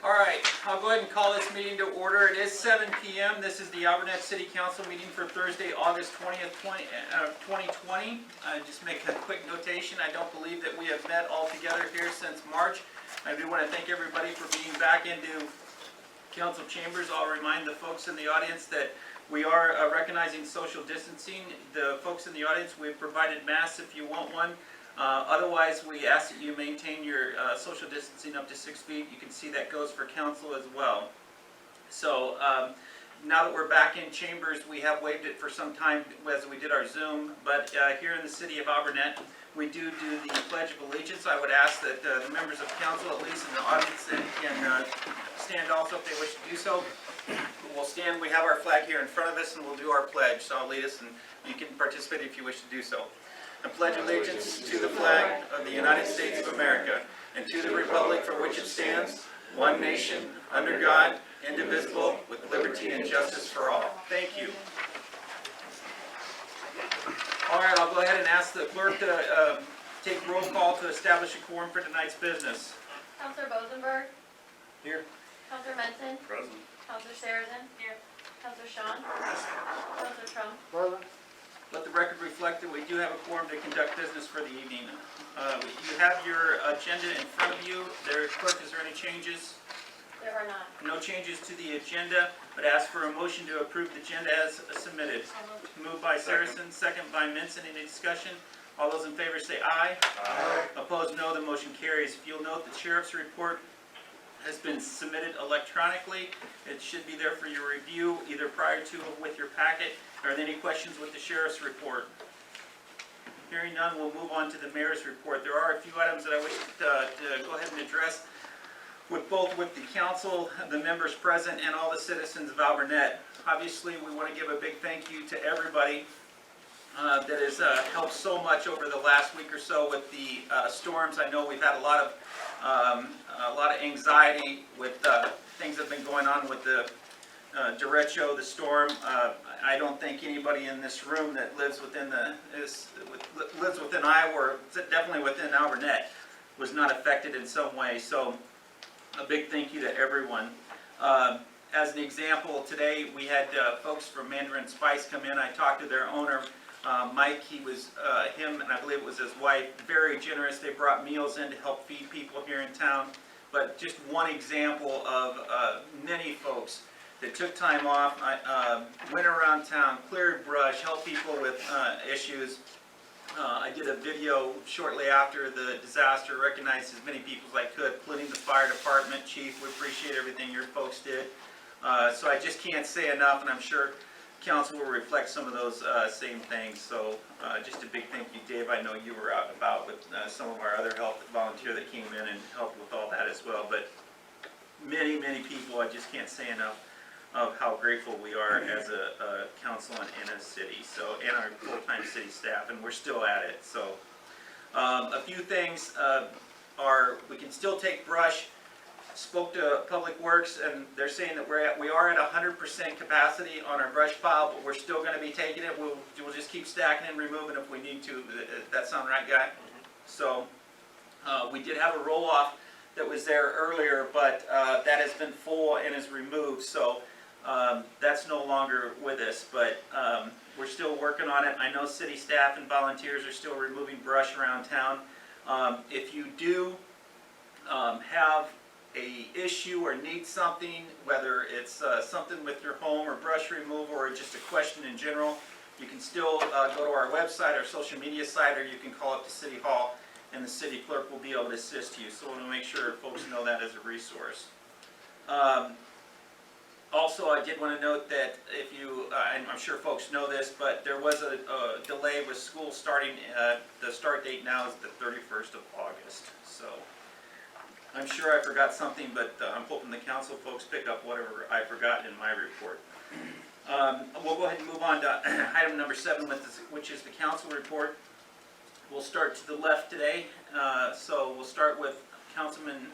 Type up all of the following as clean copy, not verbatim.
All right, I'll go ahead and call this meeting to order. It is 7 p.m. This is the Alburnett City Council meeting for Thursday, August 20th, 2020. Just make a quick notation. I don't believe that we have met all together here since March. I do want to thank everybody for being back into council chambers. I'll remind the folks in the audience that we are recognizing social distancing. The folks in the audience, we've provided masks if you want one. Otherwise, we ask that you maintain your social distancing up to 6 feet. You can see that goes for council as well. So now that we're back in chambers, we have waived it for some time as we did our Zoom. But here in the city of Alburnett, we do the Pledge of Allegiance. I would ask that the members of council, at least in the audience, can stand also if they wish to do so. We'll stand. We have our flag here in front of us, and we'll do our pledge. So I'll lead us, and you can participate if you wish to do so. I pledge allegiance to the flag of the United States of America and to the republic for which it stands, one nation, under God, indivisible, with liberty and justice for all. Thank you. All right, I'll go ahead and ask the clerk to take roll call to establish a quorum for tonight's business. Councilor Bosenberg. Here. Councilor Menson. Present. Councilor Sarrazin. Here. Councilor Sean. Councilor Trump. Present. Let the record reflect that we do have a quorum to conduct business for the evening. You have your agenda in front of you. Clerk, is there any changes? There are not. No changes to the agenda, but ask for a motion to approve the agenda as submitted. Moved by Sarrazin, second by Menson. Any discussion? All those in favor say aye. Aye. Opposed, no. The motion carries. If you'll note, the sheriff's report has been submitted electronically. It should be there for your review, either prior to or with your packet. Are there any questions with the sheriff's report? Hearing none, we'll move on to the mayor's report. There are a few items that I wish to go ahead and address with the council, the members present, and all the citizens of Alburnett. Obviously, we want to give a big thank you to everybody that has helped so much over the last week or so with the storms. I know we've had a lot of anxiety with things that have been going on with the derecho, the storm. I don't think anybody in this room that lives within Iowa, or definitely within Alburnett, was not affected in some way. So a big thank you to everyone. As an example, today we had folks from Mandarin Spice come in. I talked to their owner, Mike. He was, him and I believe it was his wife, very generous. They brought meals in to help feed people here in town. But just one example of many folks that took time off, went around town, cleared brush, helped people with issues. I did a video shortly after the disaster, recognized as many people as I could, including the fire department, chief. We appreciate everything your folks did. So I just can't say enough, and I'm sure council will reflect some of those same things. So just a big thank you, Dave. I know you were out and about with some of our other health volunteer that came in and helped with all that as well. But many, many people, I just can't say enough of how grateful we are as a council and a city, and our full-time city staff, and we're still at it. So a few things are, we can still take brush. Spoke to Public Works, and they're saying that we are at 100% capacity on our brush pile, but we're still going to be taking it. We'll just keep stacking and removing if we need to. That sound right, guy? So we did have a roll-off that was there earlier, but that has been full and is removed. So that's no longer with us, but we're still working on it. I know city staff and volunteers are still removing brush around town. If you do have a issue or need something, whether it's something with your home or brush removal or just a question in general, you can still go to our website, our social media site, or you can call up to City Hall and the city clerk will be able to assist you. So I want to make sure folks know that as a resource. Also, I did want to note that if you, and I'm sure folks know this, but there was a delay with school starting. The start date now is the 31st of August. So I'm sure I forgot something, but I'm hoping the council folks pick up whatever I forgot in my report. We'll go ahead and move on to item number 7, which is the council report. We'll start to the left today. So we'll start with Councilman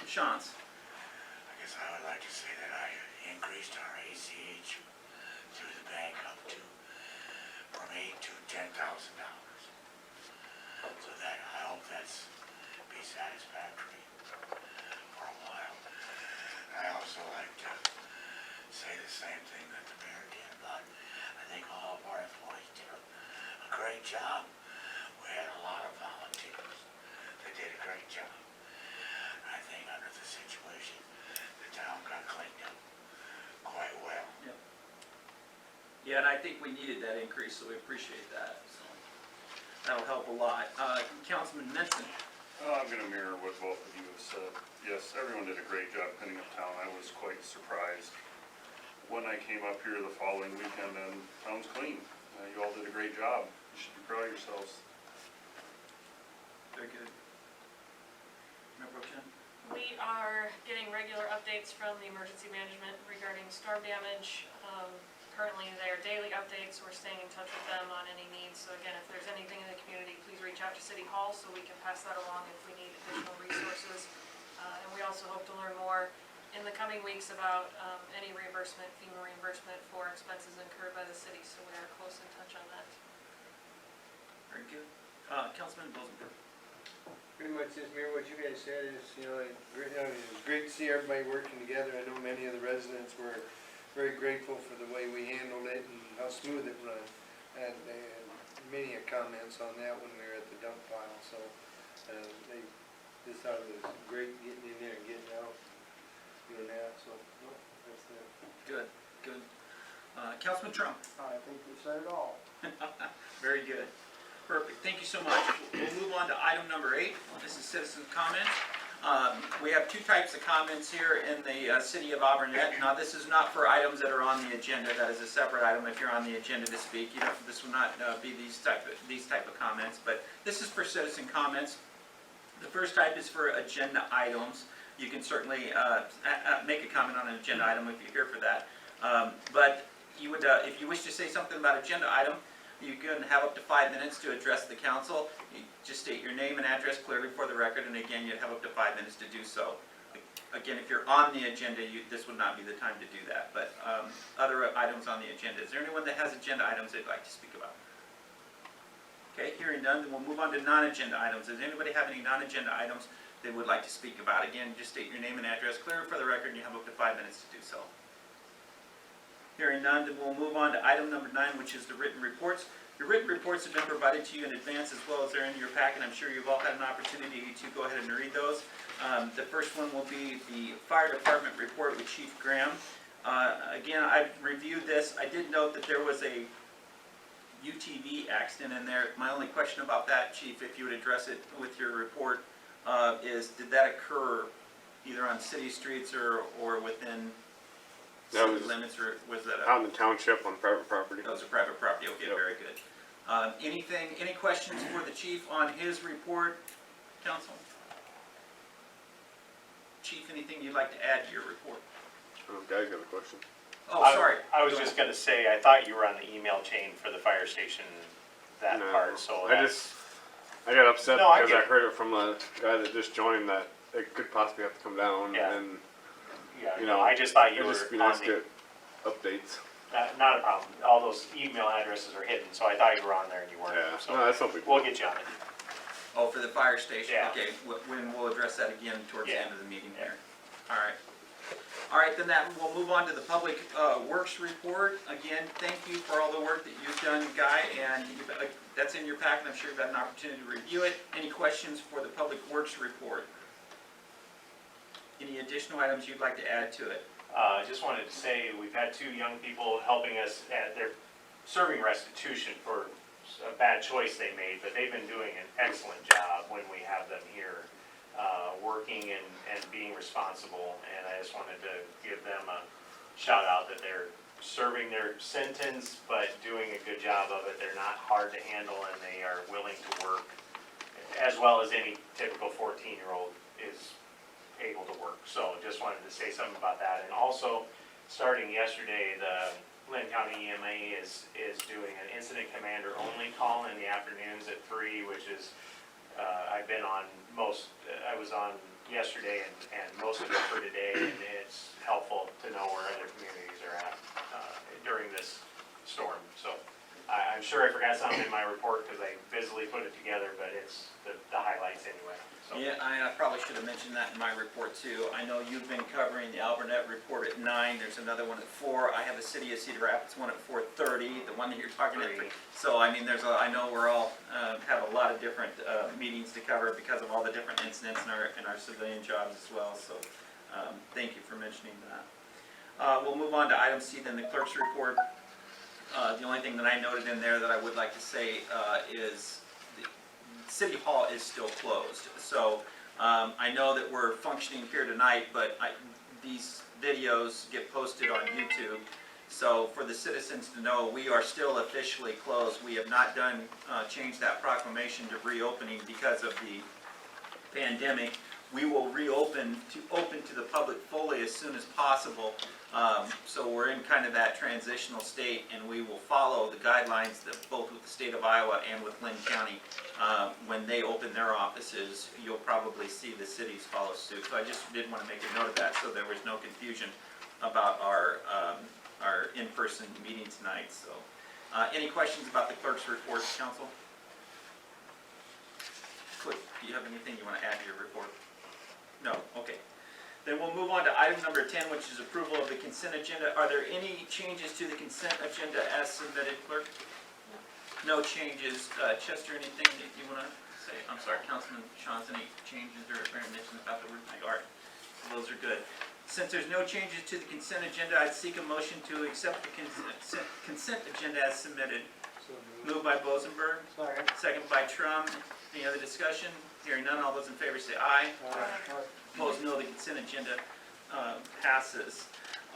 Shantz. I guess I would like to say that I increased our ACH through the bank up to from $8,000 to $10,000. So that I hope that's be satisfactory for a while. job. We had a lot of volunteers that did a great job. I think under the situation, the town got cleaned up quite well. Yeah, and I think we needed that increase, so we appreciate that. So that'll help a lot. Councilman Menson. I'm gonna mirror what both of you have said. Yes, everyone did a great job cleaning up town. I was quite surprised when I came up here the following weekend and town's clean. You all did a great job. You should be proud of yourselves. Very good. Mayor Pro Tem? We are getting regular updates from the emergency management regarding storm damage. Currently, they are daily updates. We're staying in touch with them on any needs. So again, if there's anything in the community, please reach out to City Hall so we can pass that along if we need additional resources. And we also hope to learn more in the coming weeks about any reimbursement, FEMA reimbursement for expenses incurred by the city. So we are close in touch on that. Very good. Councilman Bozenberg. Pretty much just mirror what you guys said. Is it was great to see everybody working together. I know many of the residents were very grateful for the way we handled it and how smooth it ran. And they had many comments on that when we were at the dump pile. So they just thought it was great getting in there and getting out and doing that. So that's it. Good, good. Councilman Trump. I think we said it all. Very good. Perfect. Thank you so much. We'll move on to item number 8. This is citizen comments. We have two types of comments here in the city of Alburnett. Now, this is not for items that are on the agenda. That is a separate item. If you're on the agenda to speak, this will not be these type of comments. But this is for citizen comments. The first type is for agenda items. You can certainly make a comment on an agenda item if you're here for that. But you would, if you wish to say something about agenda item, you can have up to 5 minutes to address the council. You just state your name and address clearly for the record, and again, you have up to 5 minutes to do so. Again, if you're on the agenda, this would not be the time to do that. But other items on the agenda. Is there anyone that has agenda items they'd like to speak about? Okay, hearing none, then we'll move on to non-agenda items. Does anybody have any non-agenda items they would like to speak about? Again, just state your name and address clearly for the record, and you have up to 5 minutes to do so. Hearing none, then we'll move on to item number 9, which is the written reports. The written reports have been provided to you in advance as well as they're in your packet. I'm sure you've all had an opportunity to go ahead and read those. The first one will be the fire department report with Chief Graham. Again, I've reviewed this. I did note that there was a UTV accident in there. My only question about that, Chief, if you would address it with your report, is did that occur either on city streets or within That city was limits, or was that out in the township on private property. that was a private property? Okay, Yep. very good. Any questions for the chief on his report, council? Chief, anything you'd like to add to your report? Guy's got a question. Oh, sorry. I was Go just ahead. gonna say, I thought you were on the email chain for the fire station, that No, part, so I got upset No, I because get I it. heard it from a guy that just joined that it could possibly have to come down, Yeah. and yeah, you no, know, I just thought you it'd were just be on nice to the, get updates. not a problem. All those email addresses are hidden, so I thought you were on there and you weren't, Yeah, so no, that's no big we'll deal. get you on it. Oh, for the fire station? Yeah. Okay, when we'll address that again towards the Yeah. end of the meeting here. All right. All right, then we'll move on to the public works report. Again, thank you for all the work that you've done, Guy, and that's in your packet. I'm sure you've had an opportunity to review it. Any questions for the public works report? Any additional items you'd like to add to it? I just wanted to say, we've had 2 young people helping us at their serving restitution for a bad choice they made, but they've been doing an excellent job when we have them here, working and being responsible. And I just wanted to give them a shout out that they're serving their sentence, but doing a good job of it. They're not hard to handle, and they are willing to work as well as any typical 14-year-old is able to work. So just wanted to say something about that. And also, starting yesterday, the Lynn County EMA is doing an incident commander only call in the afternoons at 3, which is, I've been on I was on yesterday and most of it for today, and it's helpful to know where other communities are at during this storm. So I'm sure I forgot something in my report because I busily put it together, but it's the highlights anyway. So Yeah, I probably should have mentioned that in my report too. I know you've been covering the Alburnett report at 9, there's another one at 4. I have a City of Cedar Rapids one at 4:30, the one that you're talking at 3. So, I mean, I know we're all, have a lot of different, meetings to cover because of all the different incidents in our civilian jobs as well, so, thank you for mentioning that. We'll move on to item C, then the clerk's report. The only thing that I noted in there that I would like to say, is City Hall is still closed, so I know that we're functioning here tonight, but these videos get posted on YouTube, so for the citizens to know, we are still officially closed. We have not changed that proclamation to reopening because of the pandemic. We will reopen to the public fully as soon as possible. So we're in kind of that transitional state, and we will follow the guidelines that both with the state of Iowa and with Lynn County. When they open their offices, you'll probably see the cities follow suit. So I just did want to make a note of that so there was no confusion about our in-person meeting tonight. So any questions about the clerk's report, council? Quick, do you have anything you want to add to your report? No, okay. Then we'll move on to item number 10, which is approval of the consent agenda. Are there any changes to the consent agenda as submitted, clerk? No changes. Chester, anything that you want to say? I'm sorry, Councilman Shawns, any changes or mentions about the word? All right, so those are good. Since there's no changes to the consent agenda, I'd seek a motion to accept the consent agenda as submitted. Moved by Bozenberg, second by Trum. Any other discussion? Hearing none, all those in favor say aye. Opposed, no. The consent agenda passes.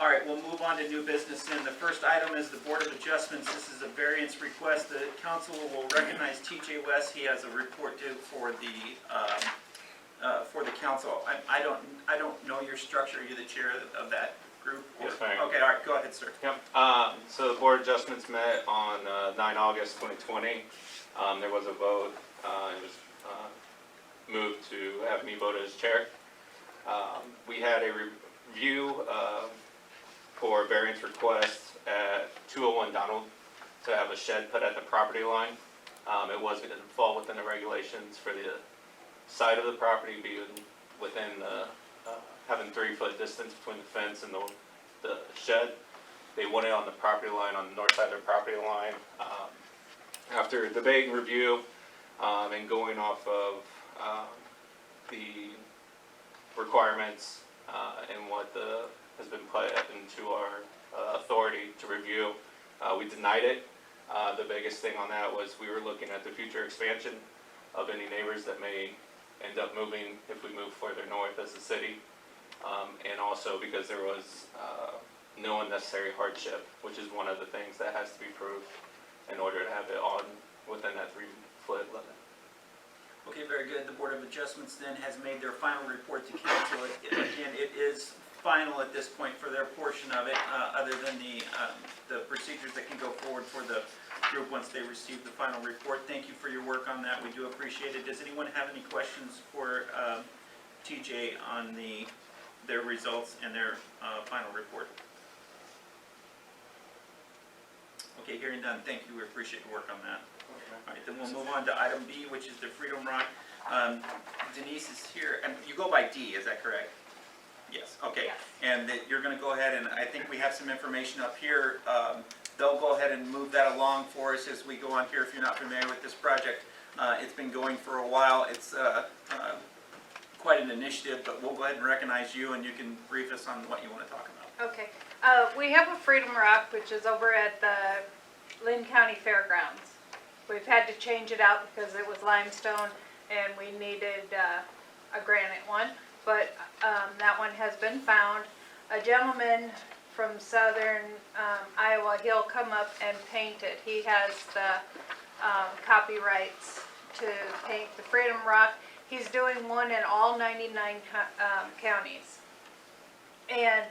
All right, we'll move on to new business then. The first item is the Board of Adjustments. This is a variance request. The council will recognize TJ West. He has a report due for the council. I don't know your structure. Are you the chair of that group? Yes, ma'am. Okay, all right, go ahead, sir. Yep. So the board adjustments met on 9 August 2020. There was a vote. It was moved to have me vote as chair. We had a review for variance request at 201 Donald to have a shed put at the property line. It was going to fall within the regulations for the side of the property being within having 3-foot distance between the fence and the shed. They want it on the property line, on the north side of their property line. After debate and review and going off of the requirements and what has been put into our authority to review, we denied it. The biggest thing on that was we were looking at the future expansion of any neighbors that may end up moving if we move further north as a city, and also because there was no unnecessary hardship, which is one of the things that has to be proved in order to have it on within that 3-foot limit. Okay, very good. The Board of Adjustments then has made their final report to council. Again, it is final at this point for their portion of it, other than the procedures that can go forward for the group once they receive the final report. Thank you for your work on that. We do appreciate it. Does anyone have any questions for TJ on their results and their final report? Okay, hearing none. Thank you. We appreciate your work on that. All right, then we'll move on to item B, which is the Freedom Rock. Denise is here, and you go by D, is that correct? Yes, okay. Yes. And that you're gonna go ahead, and I think we have some information up here. They'll go ahead and move that along for us as we go on here. If you're not familiar with this project, it's been going for a while. It's quite an initiative, but we'll go ahead and recognize you, and you can brief us on what you want to talk about. Okay, we have a Freedom Rock, which is over at the Lynn County Fairgrounds. We've had to change it out because it was limestone and we needed a granite one, but that one has been found. A gentleman from southern Iowa, he'll come up and paint it. He has the copyrights to paint the Freedom Rock. He's doing one in all 99 counties. And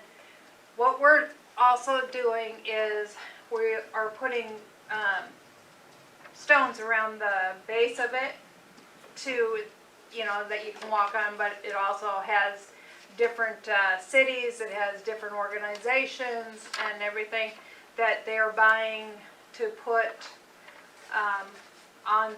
what we're also doing is we are putting stones around the base of it to, you know, that you can walk on, but it also has different cities, it has different organizations and everything that they're buying to put on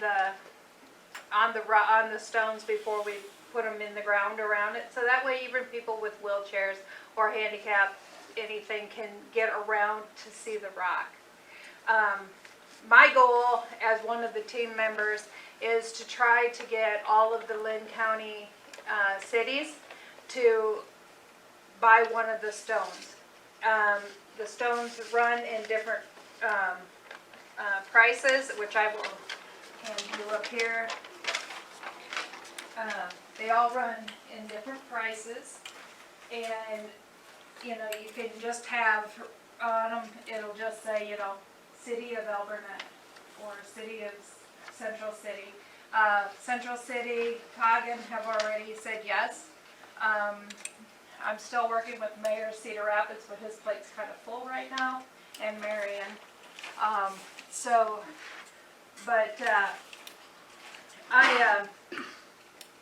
the stones before we put them in the ground around it, so that way even people with wheelchairs or handicap, anything can get around to see the rock. My goal as one of the team members is to try to get all of the Lynn County cities to buy one of the stones. The stones run in different prices, which I will hand you up here. They all run in different prices, and you know, you can just have on them, it'll just say, you know, City of Alburnett or City of Central City. Central City, Coggin have already said yes. I'm still working with Mayor of Cedar Rapids, but his plate's kind of full right now, and Marion.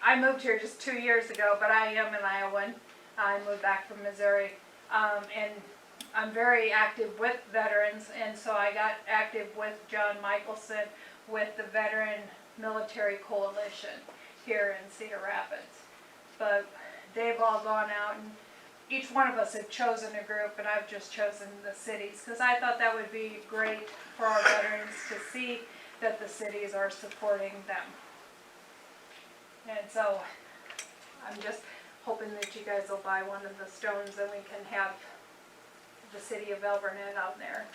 I moved here just 2 years ago, but I am an Iowan. I moved back from Missouri, and I'm very active with veterans, and so I got active with John Michelson with the Veteran Military Coalition here in Cedar Rapids. But they've all gone out, and each one of us have chosen a group, and I've just chosen the cities, because I thought that would be great for our veterans to see that the cities are supporting them. And so I'm just hoping that you guys will buy one of the stones and we can have the City of Alburnett out there.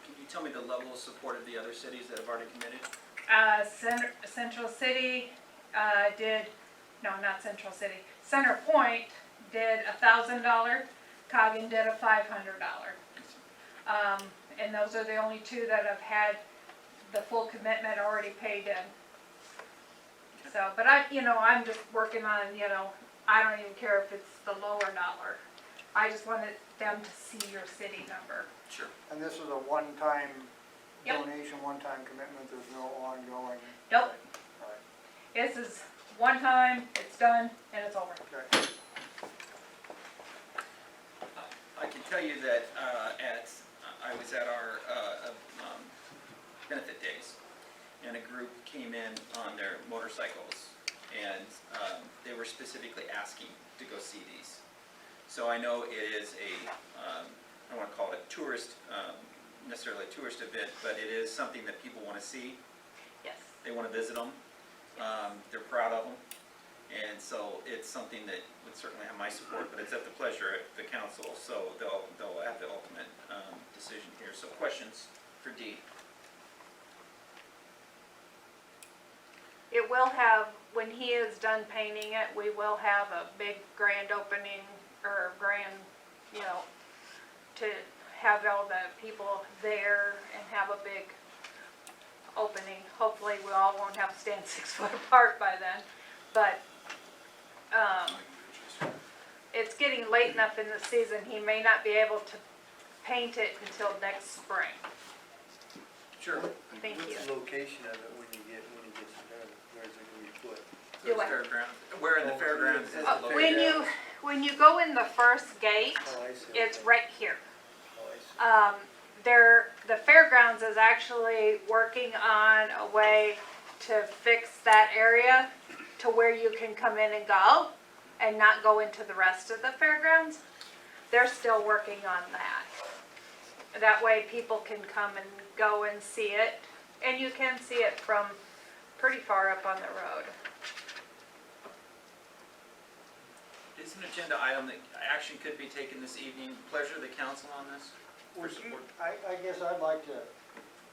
Can you tell me the level of support of the other cities that have already committed? Central City not Central City. Center Point did $1,000. Coggin did a $500. And those are the only two that have had the full commitment already paid in. So, but I'm just working on, I don't even care if it's the lower dollar. I just wanted them to see your city number. Sure. And this is a one-time Yep. donation, one-time commitment, there's no ongoing? Nope. Right. This is one time, it's done, and it's over. Okay. I can tell you that I was at our benefit days, and a group came in on their motorcycles, and they were specifically asking to go see these. So I know it is I don't want to call it a tourist, necessarily a tourist event, but it is something that people want to see. Yes. They want to visit them. They're proud of them. And so it's something that would certainly have my support, but it's at the pleasure of the council, so they'll have the ultimate decision here. So questions for Dee? It will have, when he is done painting it, we will have a big grand opening, or grand, to have all the people there and have a big opening. Hopefully we all won't have to stand 6 foot apart by then, but it's getting late enough in the season, he may not be able to paint it until next spring. Sure. Thank you. What's the location of it when you get it done? Where's it going to be put? Do what? Fairgrounds. Where in the fairgrounds is Oh, the When location? you go in the first gate, Oh, I see. it's right here. Oh, I see. The fairgrounds is actually working on a way to fix that area to where you can come in and go and not go into the rest of the fairgrounds. They're still working on that. That way people can come and go and see it, and you can see it from pretty far up on the road. It's an agenda item that action could be taken this evening. Pleasure of the council on this? Would you, I guess I'd like to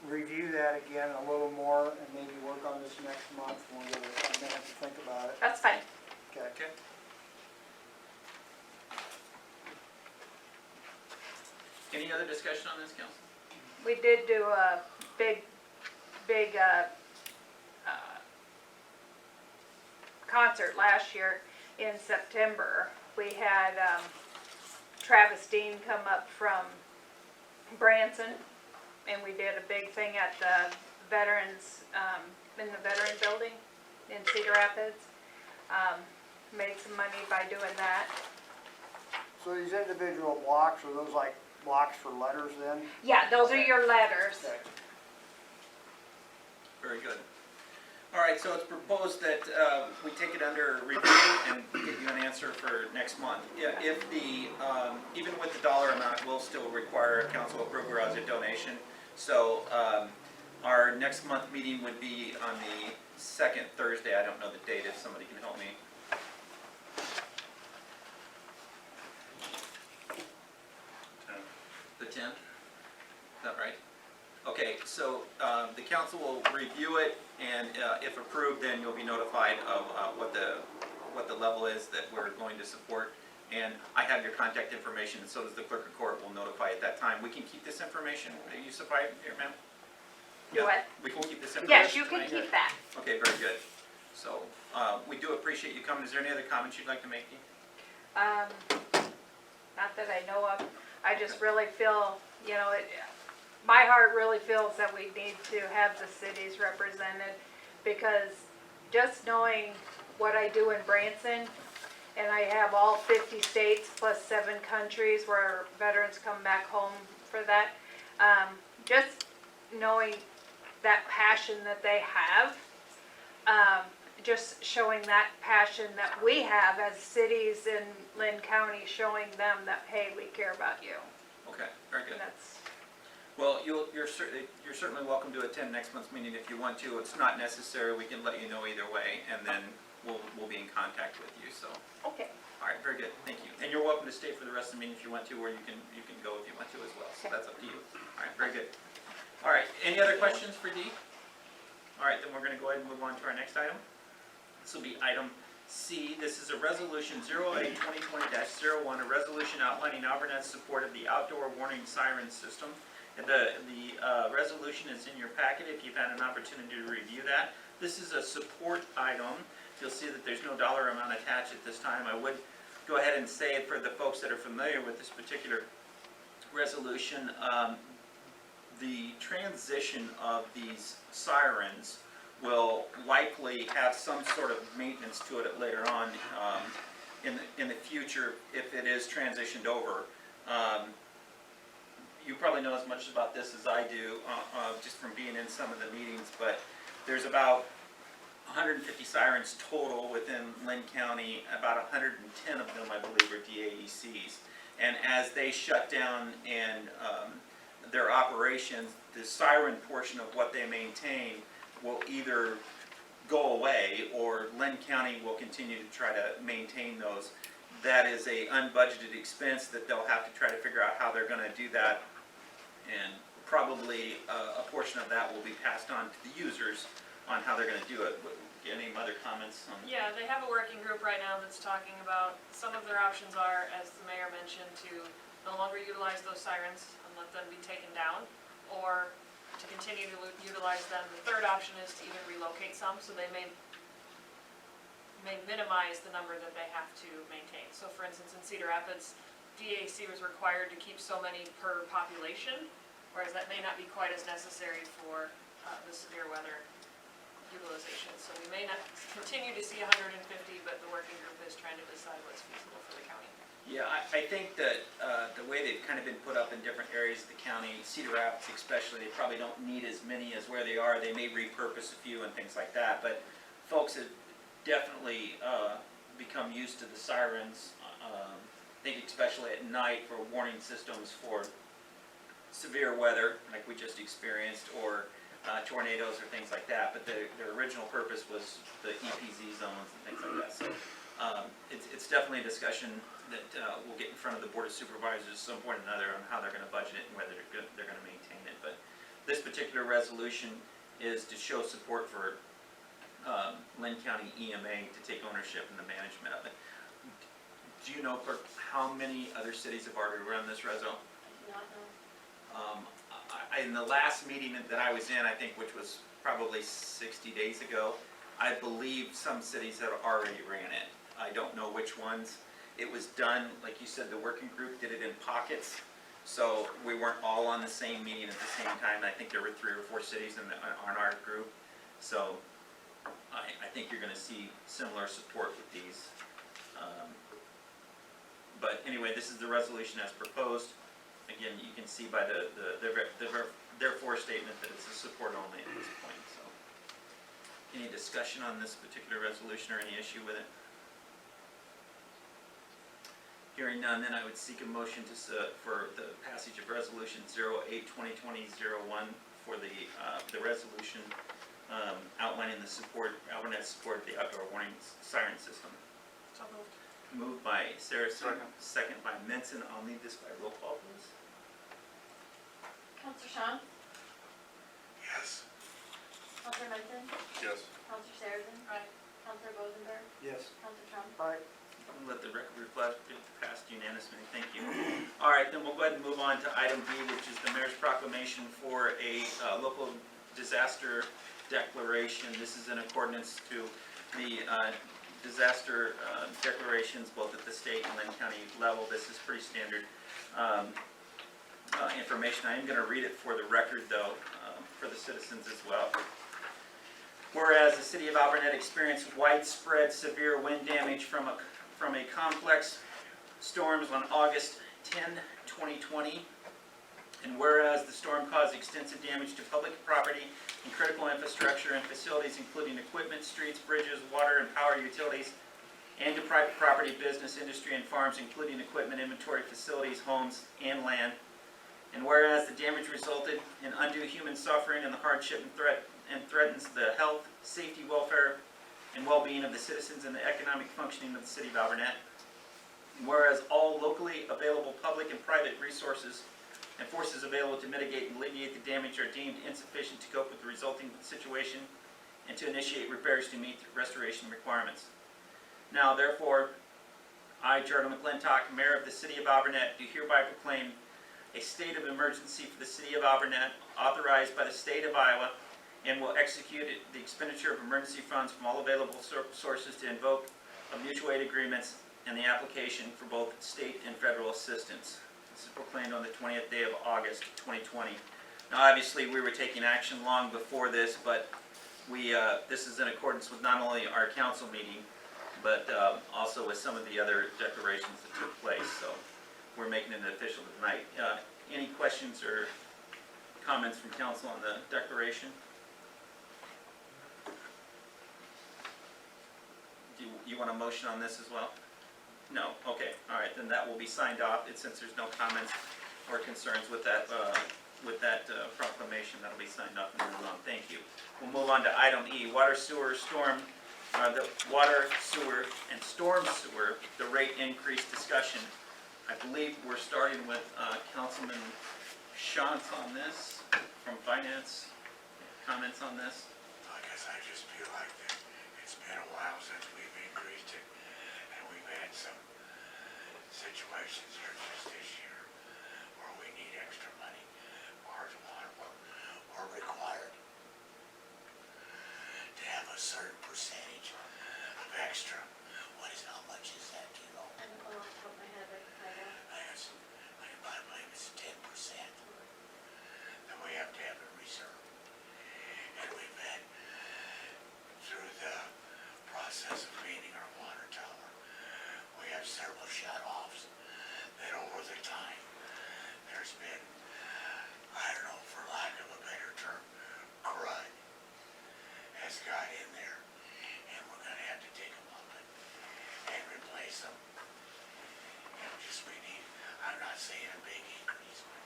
review that again a little more and maybe work on this next month when we get a minute to think about it. That's fine. Okay. Okay. Any other discussion on this, council? We did do a big concert last year in September. We had Travis Dean come up from Branson, and we did a big thing at the veterans, in the veteran building in Cedar Rapids. Made some money by doing that. So these individual blocks, are those like blocks for letters then? Yeah, those are your letters. Okay. Very good. All right, so it's proposed that we take it under review and get you an answer for next month. Yeah, if the, even with the dollar amount, we'll still require a council approval as a donation. So our next month meeting would be on the second Thursday. I don't know the date, if somebody can help me. The 10th? Is that right? Okay, so the council will review it, and if approved, then you'll be notified of what the level is that we're going to support. And I have your contact information, and so does the clerk of court will notify at that time. We can keep this information. Are you supplied here, ma'am? You what? We can keep this information? Yes, you can keep that. Okay, very good. So we do appreciate you coming. Is there any other comments you'd like to make, Dee? Not that I know of. I just really feel, you know, my heart really feels that we need to have the cities represented, because just knowing what I do in Branson, and I have all 50 states plus 7 countries where veterans come back home for that, just knowing that passion that they have, just showing that passion that we have as cities in Lynn County, showing them that, hey, we care about you. Okay, very good. And that's, Well, you're certainly welcome to attend next month's meeting if you want to. It's not necessary. We can let you know either way, and then we'll be in contact with you. So, okay. all right, very good. Thank you. And you're welcome to stay for the rest of the meeting if you want to, or you can go if you want to as well. So Okay. that's up to you. All right, very good. All right, any other questions for Dee? All right, then we're going to go ahead and move on to our next item. This will be item C. This is a resolution 08-2020-01, a resolution outlining Alburnett's support of the outdoor warning siren system. And the resolution is in your packet if you've had an opportunity to review that. This is a support item. You'll see that there's no dollar amount attached at this time. I would go ahead and say it for the folks that are familiar with this particular resolution. The transition of these sirens will likely have some sort of maintenance to it later on in the future if it is transitioned over. You probably know as much about this as I do, just from being in some of the meetings, but there's about 150 sirens total within Lynn County. About 110 of them, I believe, are DAECs. And as they shut down and their operations, the siren portion of what they maintain will either go away, or Lynn County will continue to try to maintain those. That is a unbudgeted expense that they'll have to try to figure out how they're going to do that, and probably a portion of that will be passed on to the users on how they're going to do it. Any other comments on? Yeah, they have a working group right now that's talking about, some of their options are, as the mayor mentioned, to no longer utilize those sirens and let them be taken down, or to continue to utilize them. The third option is to even relocate some, so they may minimize the number that they have to maintain. So for instance, in Cedar Rapids, DAC was required to keep so many per population, whereas that may not be quite as necessary for the severe weather utilization. So we may not continue to see 150, but the working group is trying to decide what's feasible for the county. Yeah, I think that the way they've kind of been put up in different areas of the county, Cedar Rapids especially, they probably don't need as many as where they are. They may repurpose a few and things like that, but folks have definitely become used to the sirens. I think especially at night for warning systems for severe weather, like we just experienced, or tornadoes or things like that. But their original purpose was the EPZ zones and things like that. So it's definitely a discussion that we'll get in front of the Board of Supervisors at some point or another on how they're going to budget it and whether they're going to maintain it. But this particular resolution is to show support for Lynn County EMA to take ownership in the management of it. Do you know, clerk, how many other cities have already run this reso? Not know. In the last meeting that I was in, I think, which was probably 60 days ago, I believe some cities have already ran it. I don't know which ones. It was done, like you said, the working group did it in pockets, so we weren't all on the same meeting at the same time. I think there were 3 or 4 cities on our group, so I think you're going to see similar support with these. But anyway, this is the resolution as proposed. Again, you can see by the therefore statement that it's a support only at this point. So, Any discussion on this particular resolution or any issue with it? Hearing none, then I would seek a motion for the passage of resolution 08-2020-01 for the resolution outlining the support, Alburnett support of the outdoor warning siren system. So moved. Moved by Saracen, second by Menson. I'll need this by roll call, please. Counselor Sean? Yes. Counselor Menton? Yes. Counselor Sarahson? Aye. Counselor Rosenberg? Yes. Counselor Trump? Aye. Let the record reflect it passed unanimously. Thank you. All right, then we'll go ahead and move on to item B, which is the mayor's proclamation for a local disaster declaration. This is in accordance to the disaster declarations both at the state and Lynn County level. This is pretty standard information. I am going to read it for the record, though, for the citizens as well. Whereas the city of Alburnett experienced widespread severe wind damage from a complex storms on August 10, 2020, and whereas the storm caused extensive damage to public property and critical infrastructure and facilities including equipment, streets, bridges, water and power utilities, and to private property, business, industry, and farms including equipment, inventory, facilities, homes, and land, and whereas the damage resulted in undue human suffering and the hardship and threatens the health, safety, welfare, and well-being of the citizens and the economic functioning of the city of Alburnett. And whereas all locally available public and private resources and forces available to mitigate and alleviate the damage are deemed insufficient to cope with the resulting situation and to initiate repairs to meet the restoration requirements. Now, therefore, I, Gerald McClintock, Mayor of the City of Alburnett, do hereby proclaim a state of emergency for the City of Alburnett, authorized by the State of Iowa, and will execute the expenditure of emergency funds from all available sources to invoke of mutual aid agreements and the application for both state and federal assistance. This is proclaimed on the 20th day of August 2020. Now, obviously, we were taking action long before this, but this is in accordance with not only our council meeting, but also with some of the other declarations that took place. So we're making it official tonight. Any questions or comments from council on the declaration? Do you want a motion on this as well? No? Okay, all right, then that will be signed off, since there's no comments or concerns with that proclamation. That'll be signed off and moved on. Thank you. We'll move on to item E, water, sewer, storm, the water, sewer, and storm sewer, the rate increase discussion. I believe we're starting with Councilman Shantz on this, from Finance. Comments on this? I guess I just feel like that it's been a while since we've increased it, and we've had some situations here just this year where we need extra money, or we're required to have a certain percentage of extra. How much is that, do you know? I don't know off the top of my head, I can find out. I believe it's 10% that we have to have in reserve. And we've been through the process of cleaning our water tower. We have several shut-offs that over the time, there's been, I don't know, for lack of a better term, crud has got in there. And we're going to have to take them up and replace them. And we need, I'm not saying a big increase, but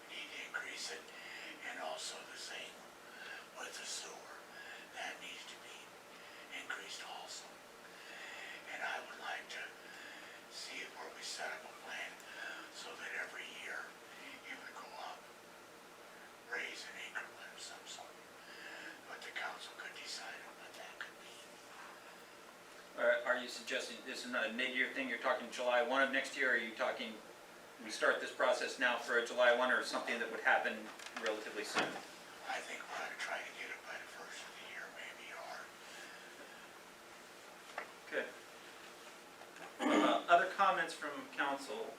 we need to increase it. And also the same with the sewer, that needs to be increased also. And I would like to see where we set up a plan so that every year it would go up, raise an increment of some sort. But the council could decide on what that could be. Are you suggesting this is not a mid-year thing? You're talking July 1 of next year? Or are you talking we start this process now for a July 1 or something that would happen relatively soon? I think we're going to try to get it by the first of the year, maybe, or Good. Other comments from council?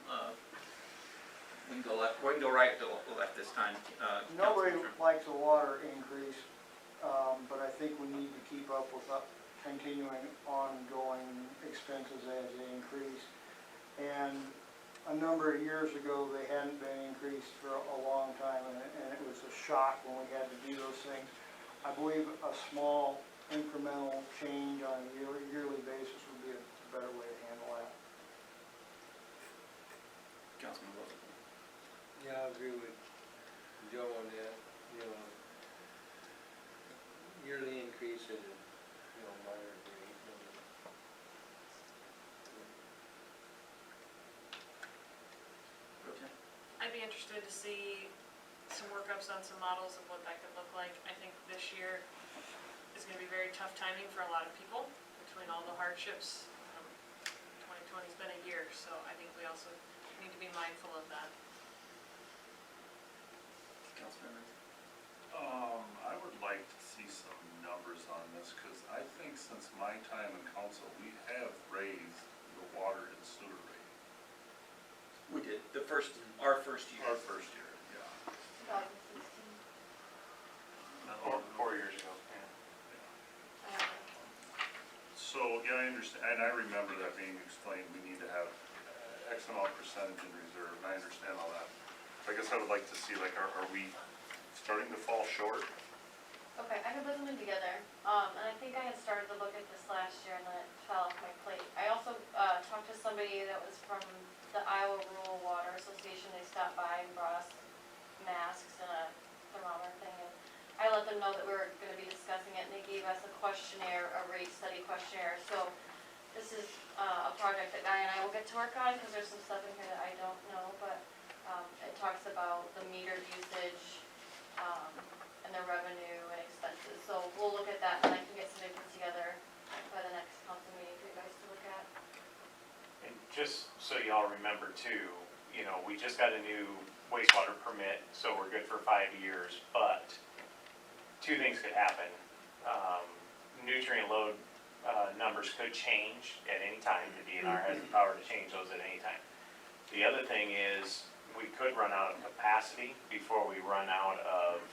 We can go left. We can go right to left this time. Nobody Councilman Trump. likes a water increase, but I think we need to keep up with continuing ongoing expenses as they increase. And a number of years ago, they hadn't been increased for a long time, and it was a shock when we had to do those things. I believe a small incremental change on a yearly basis would be a better way to handle that. Councilman Wilson. Yeah, I agree with Joe on that, you know. Yearly increase is, you know, moderate rate. Okay. I'd be interested to see some workups on some models of what that could look like. I think this year is gonna be very tough timing for a lot of people between all the hardships. 2020's been a year, so I think we also need to be mindful of that. Councilman Rizzo. I would like to see some numbers on this, cause I think since my time in council, we have raised the water and sewer rate. We did, our first year. Our first year, yeah. 2016. Four years ago, yeah. So, yeah, I understand, and I remember that being explained, we need to have X amount percentage in reserve, and I understand all that. I guess I would like to see, like, are we starting to fall short? Okay, I can put something together, and I think I had started to look at this last year and then it fell off my plate. I also, talked to somebody that was from the Iowa Rural Water Association. They stopped by and brought us masks and a thermometer thing, and I let them know that we were gonna be discussing it, and they gave us a questionnaire, a rate study questionnaire. So this is, a project that Guy and I will get to work on, cause there's some stuff in here that I don't know, but, it talks about the metered usage, and the revenue and expenses. So we'll look at that, and I can get something put together by the next council meeting for you guys to look at. And just so y'all remember too, you know, we just got a new wastewater permit, so we're good for 5 years, but two things could happen. Nutrient load, numbers could change at any time. The DNR has the power to change those at any time. The other thing is, we could run out of capacity before we run out of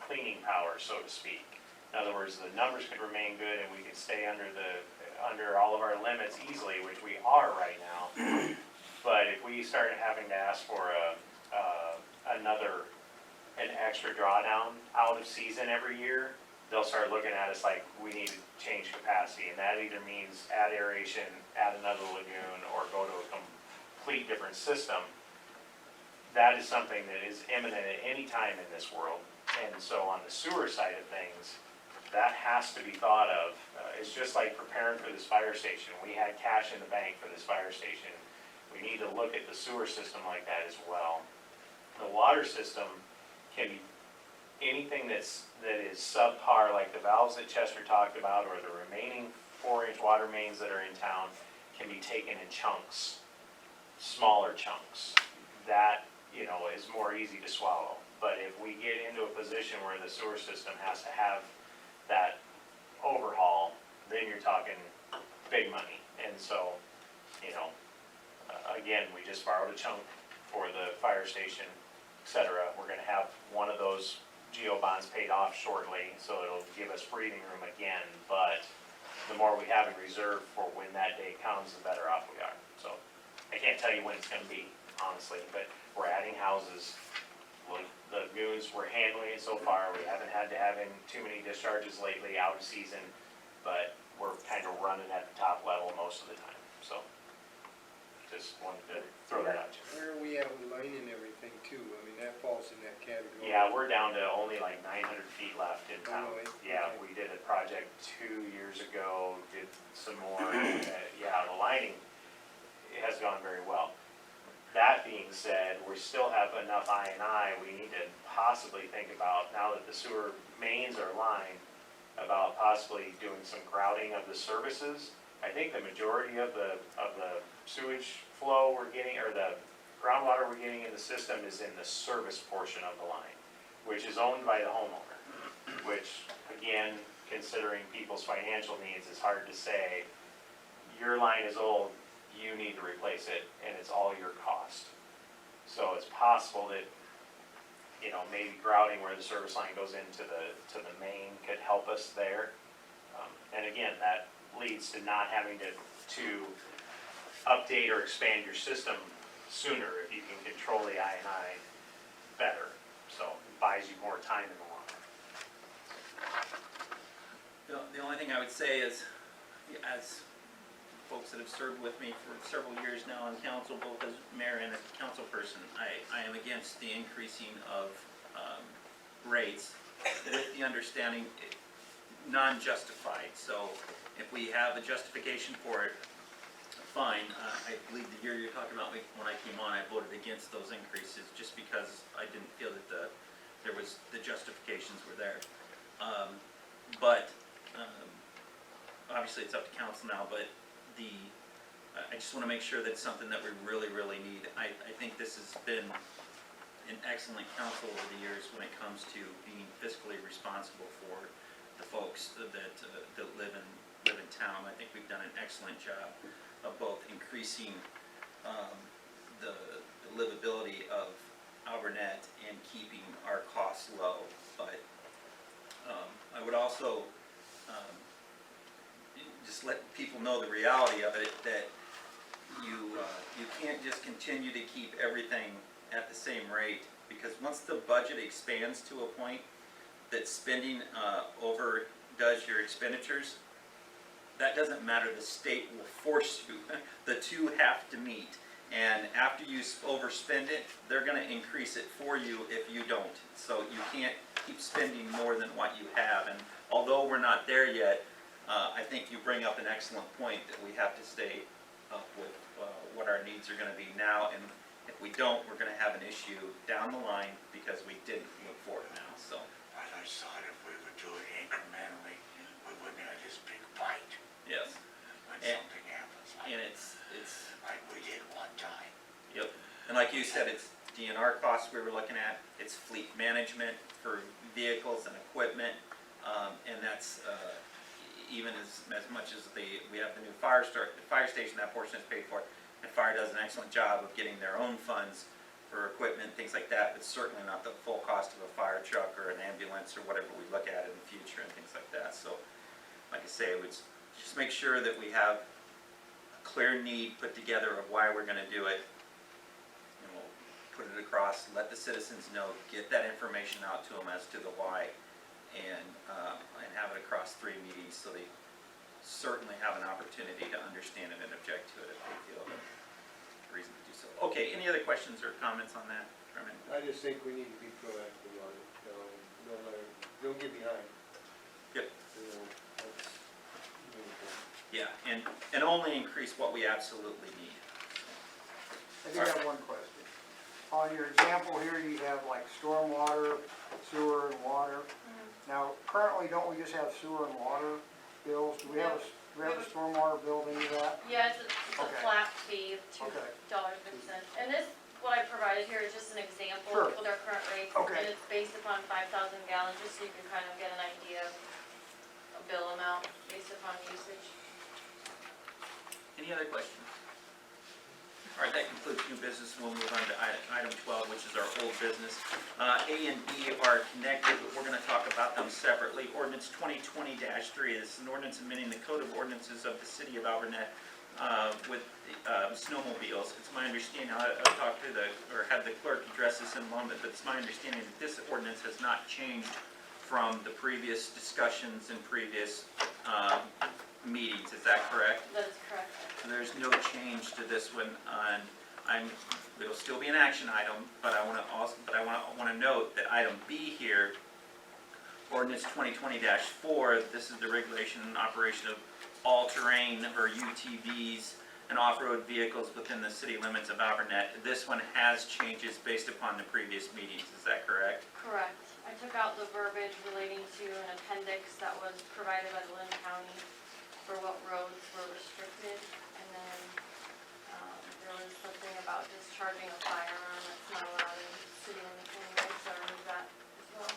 cleaning power, so to speak. In other words, the numbers could remain good and we could stay under all of our limits easily, which we are right now. But if we start having to ask for an extra drawdown out of season every year, they'll start looking at us like we need to change capacity, and that either means add aeration, add another lagoon, or go to a complete different system. That is something that is imminent at any time in this world. And so on the sewer side of things, that has to be thought of. It's just like preparing for this fire station. We had cash in the bank for this fire station. We need to look at the sewer system like that as well. The water system can be anything that is subpar, like the valves that Chester talked about, or the remaining 4-inch water mains that are in town, can be taken in chunks, smaller chunks. That, you know, is more easy to swallow. But if we get into a position where the sewer system has to have that overhaul, then you're talking big money. And so, you know, again, we just borrowed a chunk for the fire station, et cetera. We're gonna have one of those geo bonds paid off shortly, so it'll give us breathing room again. But the more we have in reserve for when that day comes, the better off we are. So I can't tell you when it's gonna be, honestly, but we're adding houses. The lagoons, we're handling it so far. We haven't had to have too many discharges lately out of season, but we're kind of running at the top level most of the time. So just wanted to throw that out to you. Where are we at with lining everything too? I mean, that falls in that category. Yeah, we're down to only like 900 feet left in town. Oh, really? Yeah, we did a project 2 years ago, did some more. Yeah, the lining has gone very well. That being said, we still have enough I&I. We need to possibly think about, now that the sewer mains are lined, about possibly doing some grouting of the services. I think the majority of the sewage flow we're getting, or the groundwater we're getting in the system, is in the service portion of the line, which is owned by the homeowner, which, again, considering people's financial needs, is hard to say, your line is old, you need to replace it, and it's all your cost. So it's possible that, you know, maybe grouting where the service line goes into the main could help us there. And again, that leads to not having to update or expand your system sooner if you can control the I&I better. So it buys you more time in the long run. The only thing I would say is, as folks that have served with me for several years now on council, both as mayor and as a council person, I am against the increasing of rates with the understanding non-justified. So if we have a justification for it, fine. I believe the year you're talking about, when I came on, I voted against those increases just because I didn't feel that the justifications were there. But obviously it's up to council now, but I just want to make sure that it's something that we really, really need. I think this has been an excellent council over the years when it comes to being fiscally responsible for the folks that live in town. I think we've done an excellent job of both increasing the livability of Alburnett and keeping our costs low. But I would also just let people know the reality of it, that you can't just continue to keep everything at the same rate, because once the budget expands to a point that spending overdoes your expenditures, that doesn't matter. The state will force you. The two have to meet. And after you overspend it, they're going to increase it for you if you don't. So you can't keep spending more than what you have. And although we're not there yet, I think you bring up an excellent point that we have to stay up with what our needs are going to be now. And if we don't, we're going to have an issue down the line because we didn't look for it now. So I just thought if we would do it incrementally, we wouldn't have this big fight yes, when And- something happens, and it's like we did one time. yep. And like you said, it's DNR costs we were looking at. It's fleet management for vehicles and equipment, and that's even as much as we have the new fire station. That portion is paid for, and fire does an excellent job of getting their own funds for equipment, things like that. But certainly not the full cost of a fire truck or an ambulance or whatever we look at in the future and things like that. So, like I say, we just make sure that we have a clear need put together of why we're going to do it. And we'll put it across, let the citizens know, get that information out to them as to the why, and have it across 3 meetings so they certainly have an opportunity to understand it and object to it if they feel the reason to do so. Okay, any other questions or comments on that? Herman? I just think we need to be proactive on it, don't get behind. Yep. You know, that's really good. Yeah, and only increase what we absolutely need. I do have one question. On your example here, you have like stormwater, sewer, and water. Now, currently, don't we just have sewer and water bills? Do we have a stormwater bill to do that? Yeah, it's a Okay. flat fee of Okay. $2.50. And this, what I provided here is just an example Sure. with our current rates. Okay. And it's based upon 5,000 gallons, just so you can kind of get an idea of a bill amount based upon usage. Any other questions? All right, that concludes new business. We'll move on to item 12, which is our old business. A and B are connected, but we're going to talk about them separately. Ordinance 2020-3, this is an ordinance amending the Code of Ordinances of the City of Alburnett with snowmobiles. It's my understanding, I'll talk to have the clerk address this in a moment, but it's my understanding that this ordinance has not changed from the previous discussions and previous meetings. Is that correct? That is correct. There's no change to this one. It'll still be an action item, but I want to note that item B here, ordinance 2020-4, this is the regulation and operation of all-terrain or UTVs and off-road vehicles within the city limits of Alburnett. This one has changes based upon the previous meetings. Is that correct? Correct. I took out the verbiage relating to an appendix that was provided by the Lynn County for what roads were restricted. And then there was something about discharging a firearm that's not allowed in city limits anyway, so I removed that as well.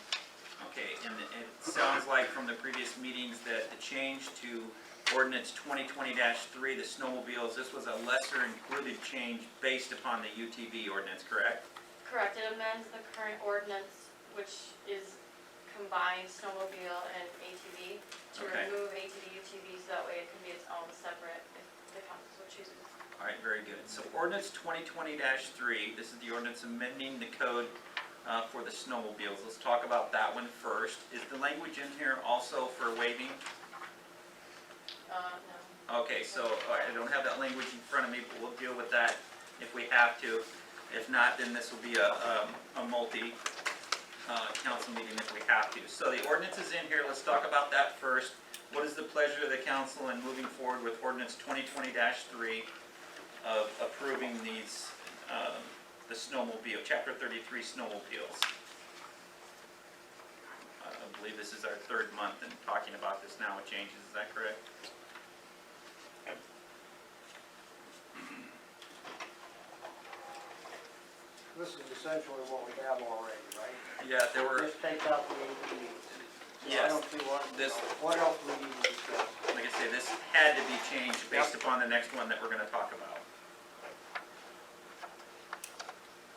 Okay, and it sounds like from the previous meetings that the change to ordinance 2020-3, the snowmobiles, this was a lesser included change based upon the UTV ordinance, correct? Correct. It amends the current ordinance, which is combined snowmobile and ATV, to Okay. remove ATV, UTV, so that way it can be its own separate if the council so chooses. All right, very good. So ordinance 2020-3, this is the ordinance amending the code for the snowmobiles. Let's talk about that one first. Is the language in here also for waiving No. Okay, so I don't have that language in front of me, but we'll deal with that if we have to. If not, then this will be a council meeting if we have to. So the ordinance is in here, let's talk about that first. What is the pleasure of the council in moving forward with ordinance 2020-3 of approving these, the snowmobile, chapter 33 snowmobiles? I believe this is our third month in talking about this now with changes, is that correct? This is essentially what we have already, right? Yeah, there were, Just take out the ATVs. So I Yes, don't see this- what else we need to discuss. like I say, this had to be changed based upon the next one that we're gonna talk about.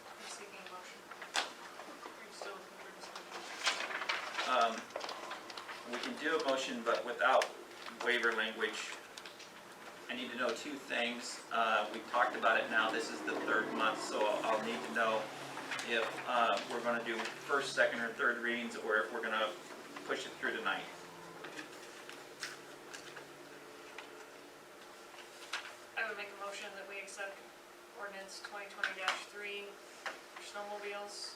I'm seeking a motion. Are you still looking for discussion? We can do a motion, but without waiver language. I need to know two things. We've talked about it now, this is the third month, so I'll need to know if we're gonna do first, second, or third readings, or if we're gonna push it through tonight. I would make a motion that we accept ordinance 2020-3 for snowmobiles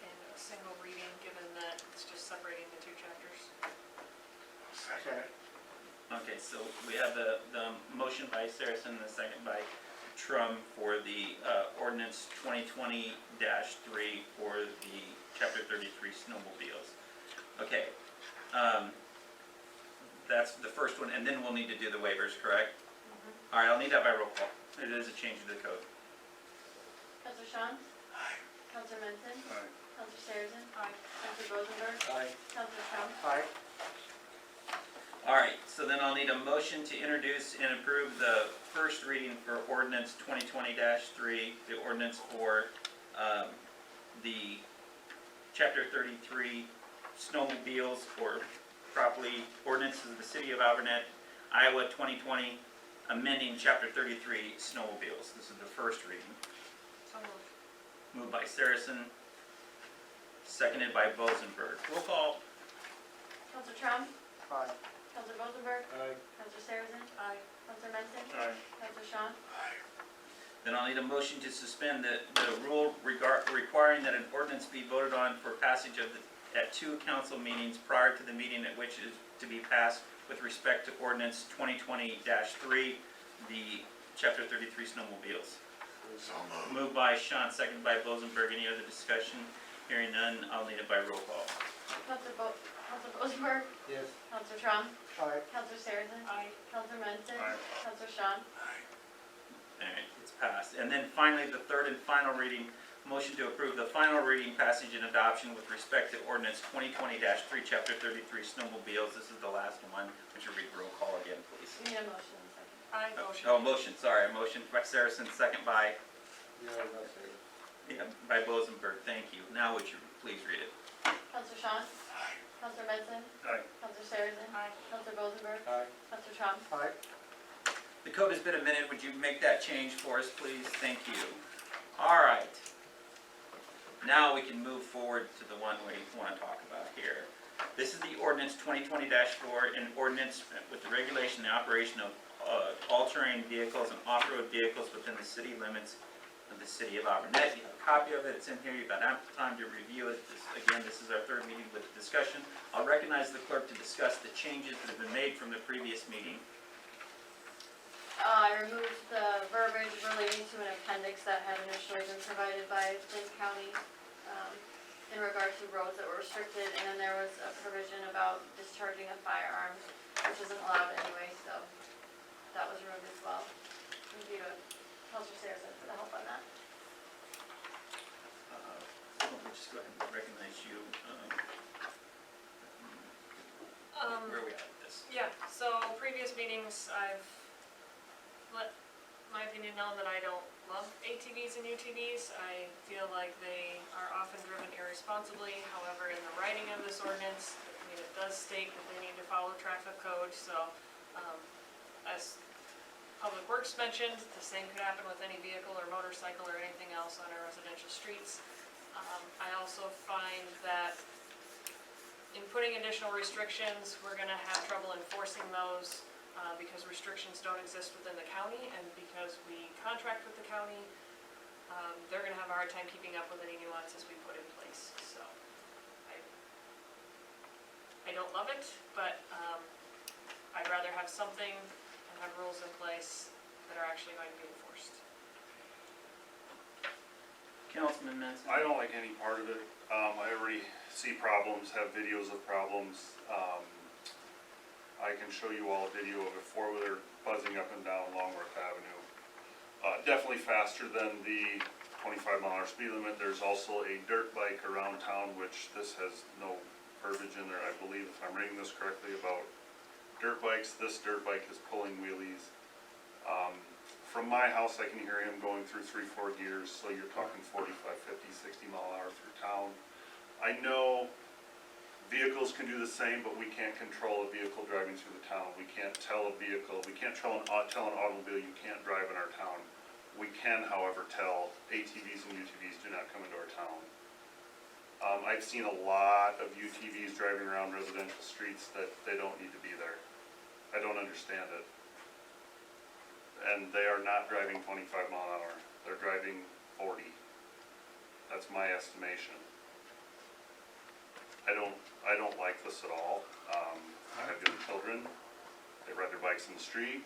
in a single reading, given that it's just separating the two chapters. Second. Okay, so we have the motion by Saracen and the second by Trum for the ordinance 2020-3 for the chapter 33 snowmobiles. Okay, that's the first one, and then we'll need to do the waivers, correct? All right, I'll need that by roll call. It is a change to the code. Counselor Sean? Aye. Counselor Menson? Aye. Counselor Sarahson? Aye. Counselor Rosenberg? Aye. Counselor Trump? Aye. All right, so then I'll need a motion to introduce and approve the first reading for ordinance 2020-3, the ordinance for the chapter 33 snowmobiles, or properly ordinances of the city of Alburnett, Iowa 2020, amending chapter 33 snowmobiles. This is the first reading. So moved. Moved by Saracen, seconded by Bozenberg. Roll call. Counselor Trump? Aye. Counselor Rosenberg? Aye. Counselor Sarahson? Aye. Counselor Menson? Aye. Counselor Sean? Then I'll need a motion to suspend the rule requiring that an ordinance be voted on for passage at two council meetings prior to the meeting at which is to be passed with respect to ordinance 2020-3, the chapter 33 snowmobiles. So moved. Moved by Sean, seconded by Bozenberg. Any other discussion? Hearing none, I'll need it by roll call. Counselor Rosenberg? Yes. Counselor Trump? Aye. Counselor Sarahson? Aye. Counselor Menson? Aye. Counselor Sean? All right, it's passed. And then finally, the third and final reading, motion to approve the final reading, passage, and adoption with respect to ordinance 2020-3, chapter 33 snowmobiles. This is the last one. Would you read roll call again, please? We need a motion in a second. Aye, motion. Oh, motion, sorry, motion by Saracen, second by, Yeah, I'll say it. by Bozenberg. Thank you. Now would you please read it? Counselor Sean? Counselor Menson? Aye. Counselor Sarahson? Aye. Counselor Rosenberg? Aye. Counselor Trump? Aye. The code has been amended. Would you make that change for us, please? Thank you. All right. Now we can move forward to the one we want to talk about here. This is the ordinance 2020-4, an ordinance with the regulation and operation of all-terrain vehicles and off-road vehicles within the city limits of the city of Alburnett. You have a copy of it. It's in here. You've got ample time to review it. Again, this is our third meeting with discussion. I'll recognize the clerk to discuss the changes that have been made from the previous meeting. I removed the verbiage relating to an appendix that had initially been provided by Lynn County in regard to roads that were restricted, and then there was a provision about discharging of firearms, which isn't allowed anyway, so that was removed as well. Thank you to Counselor Saracen for the help on that. We'll just go ahead and recognize you. Where are we at with this? Yeah, so previous meetings, I've let my opinion known that I don't love ATVs and UTVs. I feel like they are often driven irresponsibly. However, in the writing of this ordinance, it does state that they need to follow traffic code, so, as Public Works mentioned, the same could happen with any vehicle or motorcycle or anything else on our residential streets. I also find that in putting additional restrictions, we're gonna have trouble enforcing those because restrictions don't exist within the county, and because we contract with the county, they're gonna have a hard time keeping up with any nuances we put in place, so. I don't love it, but, I'd rather have something and have rules in place that are actually going to be enforced. Councilman Menson? I don't like any part of it. I already see problems, have videos of problems. I can show you all a video of a four-wheeler buzzing up and down Longworth Avenue. Definitely faster than the 25-mile-an-hour speed limit. There's also a dirt bike around town, which this has no verbiage in there, I believe, if I'm reading this correctly, about dirt bikes. This dirt bike is pulling wheelies. From my house, I can hear him going through 3-4 gears, so you're talking 45, 50, 60 mile an hour through town. I know vehicles can do the same, but we can't control a vehicle driving through the town. We can't tell a vehicle, we can't tell an automobile you can't drive in our town. We can, however, tell ATVs and UTVs do not come into our town. I've seen a lot of UTVs driving around residential streets that they don't need to be there. I don't understand it. And they are not driving 25 mile an hour. They're driving 40. That's my estimation. I don't like this at all. I have young children. They ride their bikes in the street,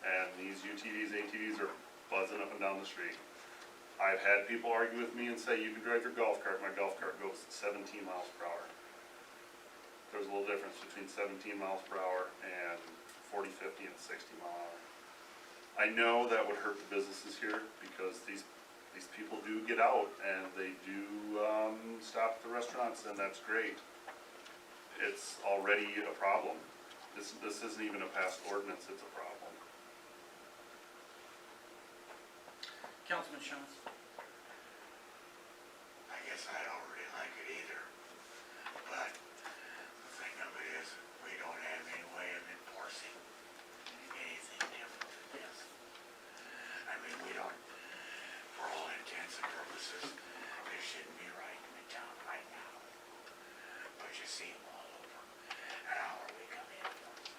and these UTVs, ATVs are buzzing up and down the street. I've had people argue with me and say, you can drive your golf cart. My golf cart goes 17 miles per hour. There's a little difference between 17 miles per hour and 40, 50, and 60 mile an hour. I know that would hurt the businesses here because these people do get out and they do stop at the restaurants, and that's great. It's already a problem. This isn't even a passed ordinance, it's a problem. Councilman Shantz? I guess I don't really like it either, but the thing of it is, we don't have any way of enforcing anything different than this. I mean, we don't, for all intents and purposes, there shouldn't be riding in town right now. But you see them all over, and how are we gonna enforce it?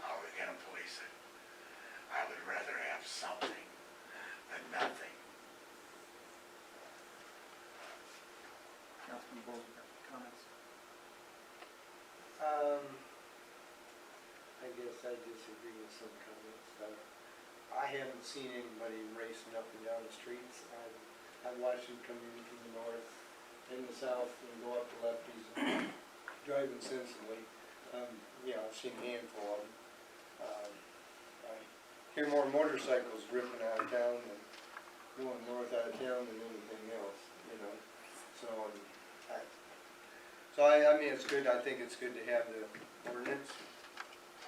How are we gonna police it? I would rather have something than nothing. Councilman Bowles, comments? I guess I disagree with some comments. I haven't seen anybody racing up and down the streets. I've watched them come in from the north and the south and go up to Lefties and driving sensibly. Yeah, I've seen a handful of them. I hear more motorcycles ripping out of town than going north out of town than anything else, you know. So I mean, it's good. I think it's good to have the ordinance,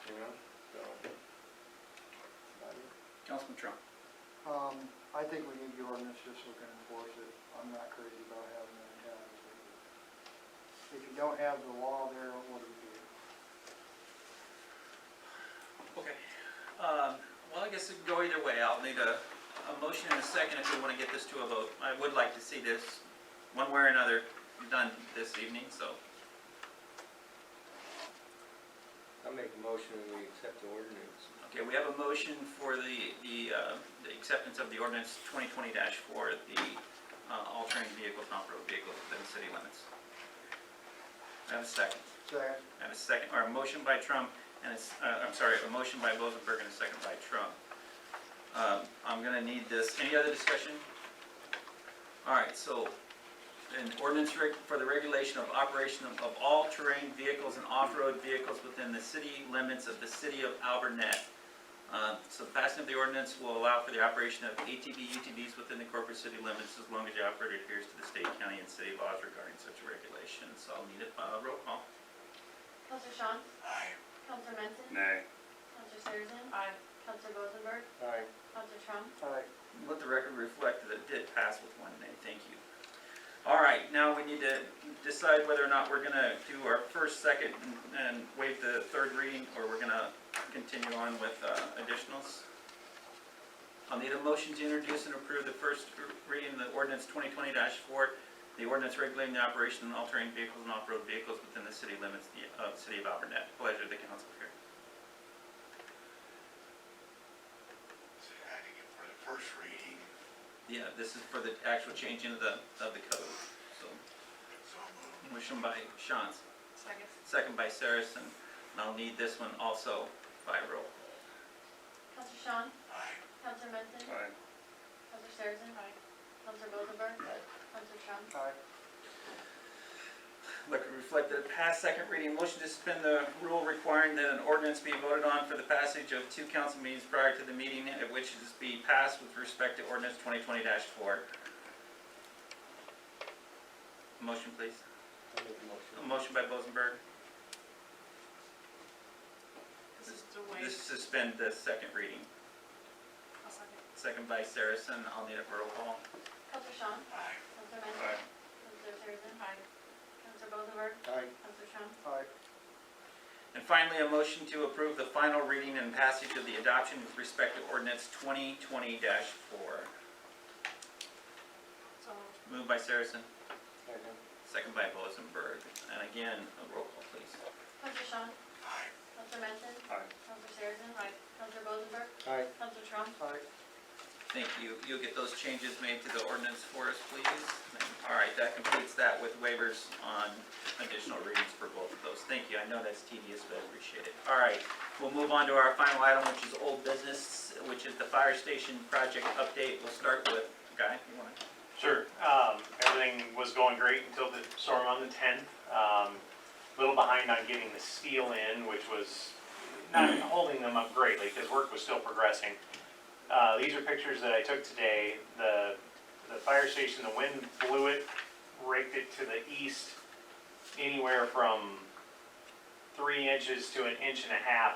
you know. So. Councilman Trump? I think we need the ordinance just so we can enforce it. I'm not crazy about having it in town. If you don't have the law there, what do you do? Okay. Well, I guess it can go either way. I'll need a motion and a second if we want to get this to a vote. I would like to see this, one way or another, done this evening, so. I'll make a motion and we accept the ordinance. Okay, we have a motion for the acceptance of the ordinance 2020-4, the altering vehicles and off-road vehicles within city limits. I have a second. Second. I have a second, or a motion by Trump, and it's, I'm sorry, a motion by Bozenberg and a second by Trump. I'm gonna need this, any other discussion? All right, so, an ordinance for the regulation of operation of all terrain vehicles and off-road vehicles within the city limits of the city of Alburnett. So the passing of the ordinance will allow for the operation of ATV, UTVs within the corporate city limits as long as the operator adheres to the state, county, and city laws regarding such regulations. So I'll need a roll call. Counselor Shantz? Aye. Counselor Menson? Nay. Counselor Sturgeon? Aye. Counselor Rosenberg? Aye. Counselor Trump? Aye. Let the record reflect that it did pass with one nay. Thank you. All right, now we need to decide whether or not we're going to do our first, second, and waive the third reading, or we're going to continue on with additionals. I'll need a motion to introduce and approve the first reading of the ordinance 2020-4, the ordinance regulating the operation and all-terrain vehicles and off-road vehicles within the city limits of the city of Alburnett. Pleasure of the council here. Yeah, this is for the actual changing of the code, so. Motion by Shantz, Second. second by Saracen, and I'll need this one also by roll. Counselor Sean? Aye. Counselor Menson? Aye. Counselor Sarahson? Aye. Counselor Rosenberg? Counselor Sean? Aye. Let it reflect that it passed second reading. Motion to suspend the rule requiring that an ordinance be voted on for the passage of 2 council meetings prior to the meeting at which it is be passed with respect to ordinance 2020-4. Motion, please. I'll make a motion. A motion by Bozenberg. This is to waive. This suspend the second reading. I'll second. Second by Saracen. I'll need a roll call. Counselor Sean? Aye. Counselor Menson? Aye. Counselor Sarahson? Aye. Counselor Rosenberg? Aye. Counselor Sean? Aye. And finally, a motion to approve the final reading and passage of the adoption with respect to ordinance 2020-4. So moved. Moved by Saracen, Second. second by Bozenberg. And again, a roll call, please. Counselor Sean? Aye. Counselor Menson? Aye. Counselor Sarahson? Aye. Counselor Rosenberg? Aye. Counselor Trump? Aye. Thank you. You'll get those changes made to the ordinance for us, please. All right, that completes that with waivers on additional readings for both of those. Thank you. I know that's tedious, but I appreciate it. All right, we'll move on to our final item, which is old business, which is the fire station project update. We'll start with, Guy, you want to? Sure, everything was going great until the storm on the 10th. Little behind on getting the steel in, which was not holding them up greatly because work was still progressing. These are pictures that I took today. The fire station, the wind blew it, raked it to the east, anywhere from 3 inches to 1.5 inches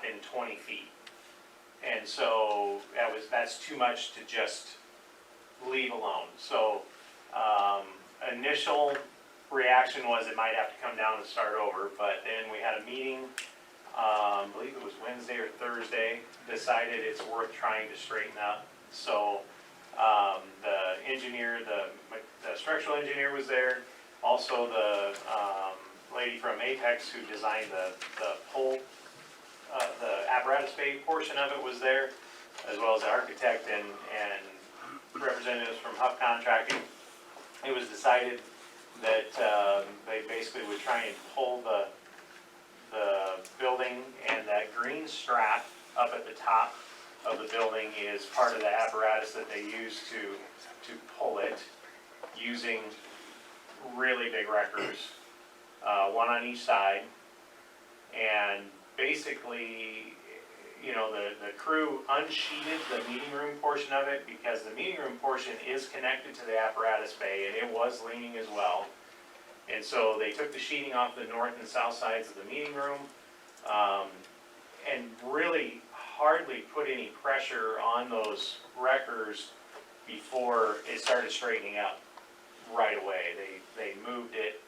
in 20 feet. And so that's too much to just leave alone. So initial reaction was it might have to come down and start over, but then we had a meeting, I believe it was Wednesday or Thursday, decided it's worth trying to straighten up. So the engineer, the structural engineer was there, also the lady from Apex who designed the pole, the apparatus bay portion of it was there, as well as the architect and representatives from Huff Contracting. It was decided that they basically would try and pull the building, and that green strap up at the top of the building is part of the apparatus that they use to pull it, using really big wreckers, one on each side. And basically, you know, the crew unsheeted the meeting room portion of it because the meeting room portion is connected to the apparatus bay and it was leaning as well. And so they took the sheeting off the north and south sides of the meeting room, and really hardly put any pressure on those wreckers before it started straightening up right away. They moved it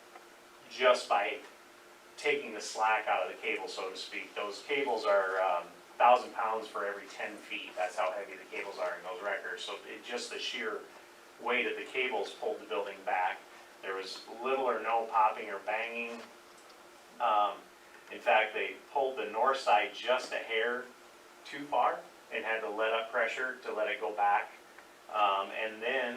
just by taking the slack out of the cable, so to speak. Those cables are 1,000 pounds for every 10 feet. That's how heavy the cables are in those wreckers. So just the sheer weight of the cables pulled the building back. There was little or no popping or banging. In fact, they pulled the north side just a hair too far and had to let up pressure to let it go back. And then,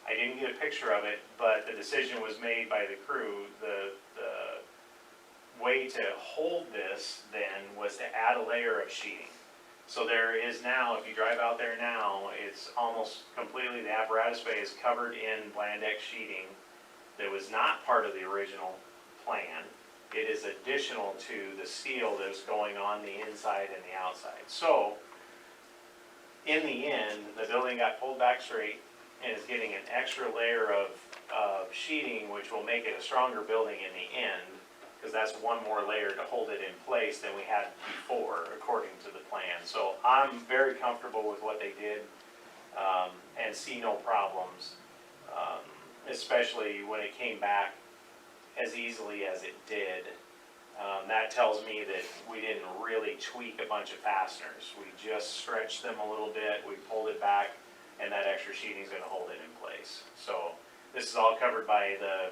I didn't get a picture of it, but the decision was made by the crew. The way to hold this then was to add a layer of sheeting. So there is now, if you drive out there now, it's almost completely, the apparatus bay is covered in Blandex sheeting that was not part of the original plan. It is additional to the steel that's going on the inside and the outside. So, in the end, the building got pulled back straight and is getting an extra layer of sheeting, which will make it a stronger building in the end, because that's one more layer to hold it in place than we had before, according to the plan. So I'm very comfortable with what they did, and see no problems, especially when it came back as easily as it did. That tells me that we didn't really tweak a bunch of fasteners. We just stretched them a little bit, we pulled it back, and that extra sheeting is going to hold it in place. So this is all covered by the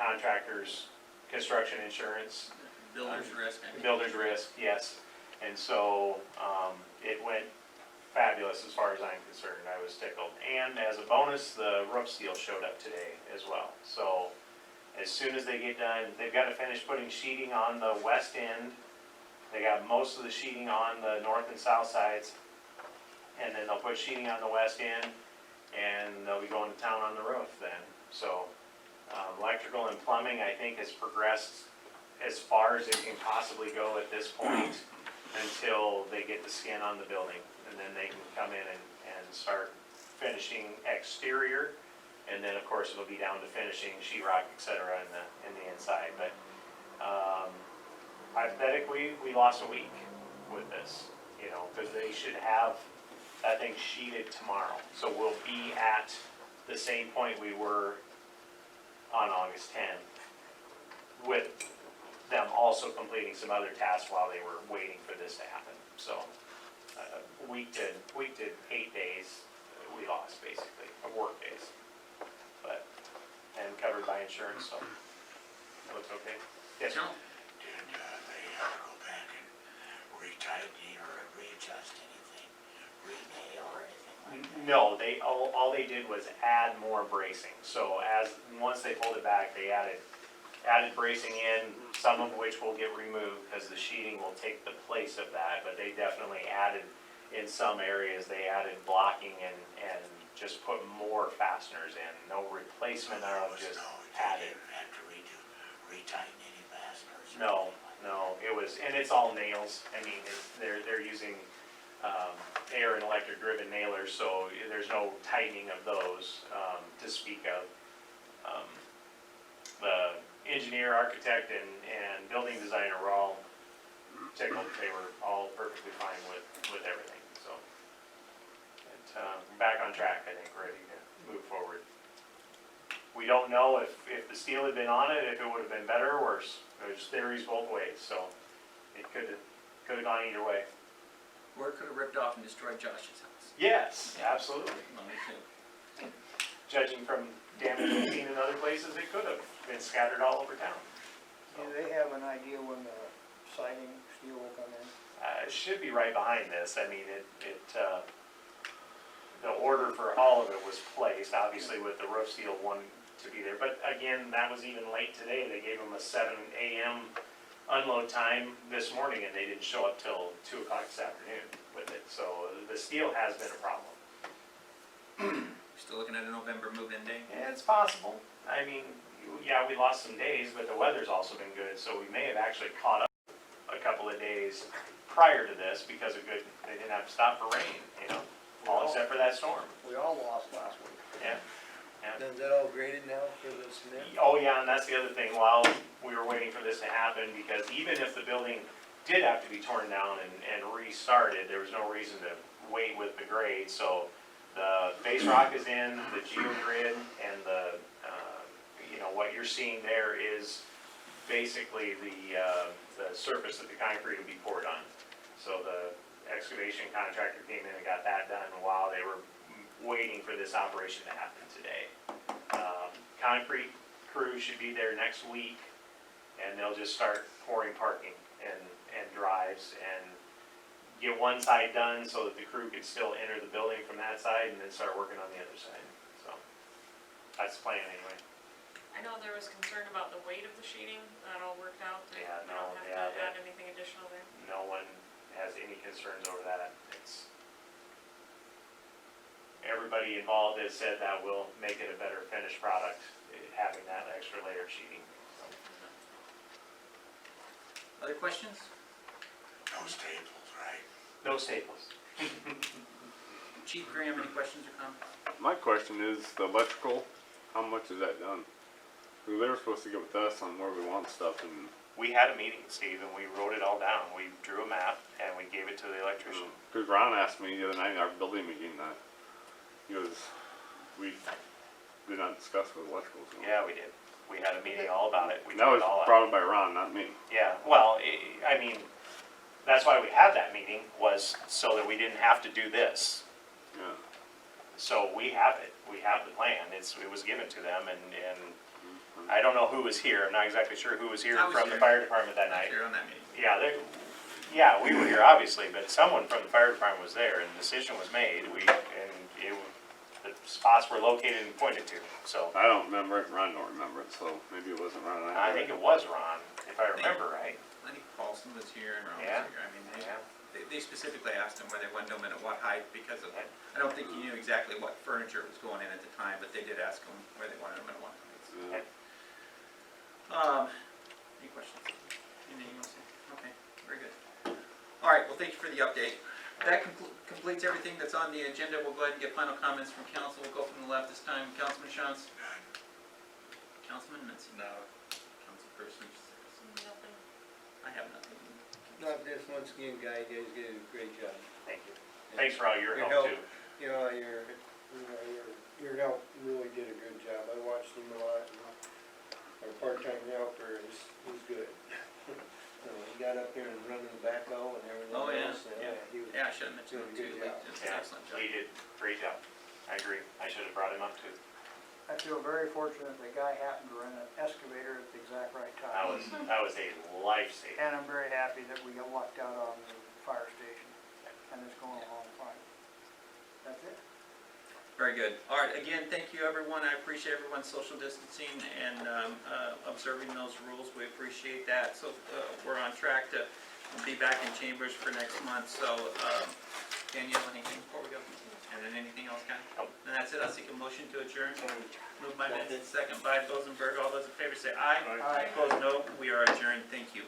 contractor's construction insurance. Builder's risk. I mean. Builder's risk, yes. And so it went fabulous as far as I'm concerned. I was tickled. And as a bonus, the roof seal showed up today as well. So as soon as they get done, they've got to finish putting sheeting on the west end. They got most of the sheeting on the north and south sides. And then they'll put sheeting on the west end, and they'll be going to town on the roof then. So electrical and plumbing, I think, has progressed as far as it can possibly go at this point until they get the skin on the building. And then they can come in and start finishing exterior. And then, of course, it'll be down to finishing sheetrock, et cetera, in the inside. But hypothetically, we lost a week with this, you know, because they should have that thing sheeted tomorrow. So we'll be at the same point we were on August 10th, with them also completing some other tasks while they were waiting for this to happen. So week to 8 days we lost, basically, of work days. But, and covered by insurance, so it looks okay. Yes, sir? Did they have to go back and retighten or readjust anything, renail or anything like that? No, all they did was add more bracing. So once they pulled it back, they added bracing in, some of which will get removed because the sheeting will take the place of that. But they definitely added, in some areas, they added blocking and just put more fasteners in. No replacement of, just added. They didn't have to retighten any fasteners? No, it was, and it's all nails. I mean, they're using air and electric driven nailers, so there's no tightening of those to speak of. The engineer, architect, and building designer were all tickled. They were all perfectly fine with everything, so. Back on track, I think, ready to move forward. We don't know if the steel had been on it, if it would have been better or worse. There's theories both ways, so it could have gone either way. Or it could have ripped off and destroyed Josh's house. Yes, absolutely. Well, me too. Judging from damage we've seen in other places, it could have been scattered all over town. Do they have an idea when the siding steel will come in? It should be right behind this. I mean, the order for all of it was placed, obviously with the roof seal one to be there. But again, that was even late today. They gave them a 7 a.m. unload time this morning, and they didn't show up till 2 o'clock this afternoon with it. So the steel has been a problem. Still looking at a November move-in day? Yeah, it's possible. I mean, yeah, we lost some days, but the weather's also been good, so we may have actually caught up a couple of days prior to this because they didn't have to stop for rain, you know, all except for that storm. We all lost last week. Yeah. Now, is that all graded now for the cement? Oh, yeah, and that's the other thing, while we were waiting for this to happen, because even if the building did have to be torn down and restarted, there was no reason to wait with the grade, so the base rock is in, the geogrid, and what you're seeing there is basically the surface that the concrete will be poured on. So the excavation contractor came in and got that done while they were waiting for this operation to happen today. Concrete crew should be there next week, and they'll just start pouring parking and drives and get one side done so that the crew can still enter the building from that side and then start working on the other side. So that's the plan anyway. I know there was concern about the weight of the sheeting. That all worked out? They Yeah, no, don't yeah, have to add anything additional there? No one has any concerns over that. Everybody involved has said that will make it a better finished product, having that extra layer of sheeting. So. Other questions? No staples, right? No staples. Chief Graham, any questions or comments? My question is the electrical, how much is that done? Because they were supposed to get with us on where we want stuff and. We had a meeting, Steve, and we wrote it all down. We drew a map and we gave it to the electrician. Because Ron asked me the other night in our building meeting that, he goes, we did not discuss with electrical. So. Yeah, we did. We had a meeting all about it. We That was took it all out. brought up by Ron, not me. Yeah, well, I mean, that's why we had that meeting, was so that we didn't have to do this. Yeah. So we have it. We have the plan. It was given to them, and I don't know who was here. I'm not exactly sure who was here I was from the here. fire department that Not night. here on that meeting. Yeah, Yeah, we were here, obviously, but someone from the fire department was there, and the decision was made, the spots were located and pointed to, so. I don't remember it, Ron don't remember it, so maybe it wasn't Ron. I think it was Ron, if I remember right. I think Paulson was here and Ron Yeah. was here. I mean, Yeah. they specifically asked him where they wanted them and at what height because of, I don't think he knew exactly what furniture was going in at the time, but they did ask him where they wanted them and at what height. Any questions? Anything you want to say? Okay, very good. All right, well, thank you for the update. That completes everything that's on the agenda. We'll go ahead and get final comments from council. We'll go from the left this time. Councilman Shantz? Councilman Mency? No. Councilperson? Nothing. I have nothing. Not this, once again, Guy, you guys did a great job. Thank you. Thanks for all your Your help help. too. Your help really did a good job. I watched him a lot, and our part-time helper is good. He got up here and running the backhoe and everything Oh, yeah, else. yeah. He was Yeah, I should have mentioned him too. Doing a good job. He did an Yeah, excellent job. he did, great job. I agree, I should have brought him up too. I feel very fortunate the guy happened to run an excavator at the exact right That time. was a lifesaver. And I'm very happy that we got lucked out on the fire station, and it's going along fine. That's it. Very good. All right, again, thank you, everyone. I appreciate everyone's social distancing and observing those rules. We appreciate that. So we're on track to be back in chambers for next month. So, Danielle, anything before we go? And then anything else, Connie? Nope. And that's it. I'll seek a motion to adjourn. Moved by Vincent, second by Bozenberg. All those in favor say aye. Aye. Opposed, no. We are adjourned. Thank you.